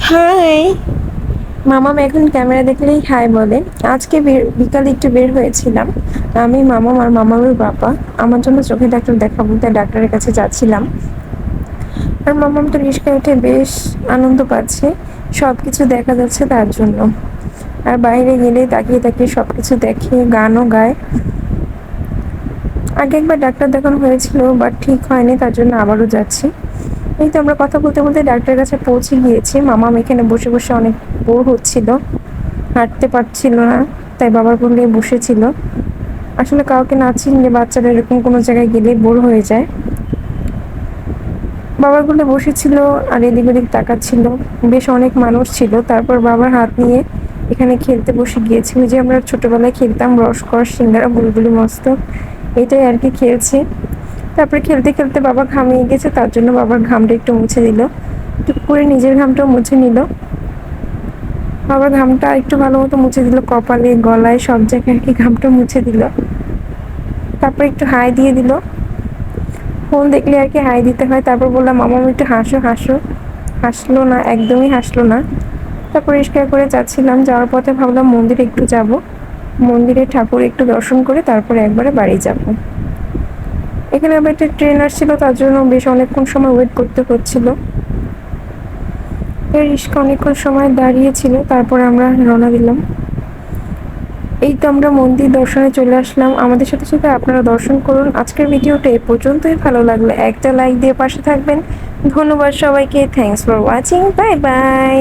High. মামাম এখন camera দেখলেই high বলে। আজকে বিকালে একটু বের হয়েছিলাম, আমি, মামাম আর মামামের বাবা। আমার জন্য চোখে ডাক্তার দেখাবো, তাই ডাক্তারের কাছে যাচ্ছিলাম। আর মামাম তো রিস্কায় উঠে বেশ আনন্দ পাচ্ছে, সবকিছু দেখা যাচ্ছে তার জন্য। আর বাইরে গেলে তাকিয়ে তাকিয়ে সবকিছু দেখে, গানও গায়। আগে একবার ডাক্তার দেখানো হয়েছিল, বাট ঠিক হয়নি, তার জন্য আবারও যাচ্ছি। এই তো আমরা কথা বলতে বলতে ডাক্তারের কাছে পৌঁছে গিয়েছি। মামাম এখানে বসে বসে অনেক বোর হচ্ছিল, হাঁটতে পারছিল না, তাই বাবার কোলে বসেছিল। আসলে কাউকে না চিনলে বাচ্চারা এরকম কোনো জায়গায় গেলে বোর হয়ে যায়। বাবার কোলে বসেছিল আর এদিক ওদিক তাকাচ্ছিল। বেশ অনেক মানুষ ছিল। তারপর বাবার হাত নিয়ে এখানে খেলতে বসে গিয়েছি। ওই যে আমরা ছোটবেলায় খেলতাম রসকস, সিঙ্গারা, বুলবুলি মস্ত, এটাই আর কি খেলছে। তারপরে খেলতে খেলতে বাবা ঘামিয়ে গেছে, তার জন্য বাবার ঘামটা একটু মুছে দিল, একটু করে নিজের ঘামটাও মুছে নিল। বাবার ঘামটা একটু ভালো মতো মুছে দিল, কপালে, গলায়, সব জায়গায় আর কি ঘামটা মুছে দিল। তারপর একটু হাই দিয়ে দিল, ফোন দেখলে আর কি হাই দিতে হয়। তারপর বললাম মামা একটু হাসো হাসো, হাসলো না, একদমই হাসলো না। তারপর রিস্কায় করে যাচ্ছিলাম, যাওয়ার পথে ভাবলাম মন্দিরে একটু যাব, মন্দিরে ঠাকুর একটু দর্শন করে তারপরে একবারে বাড়ি যাব। এখানে আবার একটা ট্রেন আসছিল, তার জন্য বেশ অনেকক্ষণ সময় ওয়েট করতে হচ্ছিল। এই রিস্কা অনেকক্ষণ সময় দাঁড়িয়েছিল, তারপরে আমরা রওনা দিলাম। এই তো আমরা মন্দির দর্শনে চলে আসলাম। আমাদের সাথে সাথে আপনারা দর্শন করুন। আজকের ভিডিওটা এ পর্যন্তই। ভালো লাগলে একটা লাইক দিয়ে পাশে থাকবেন। ধন্যবাদ সবাইকে। Thanks for watching. Bye bye.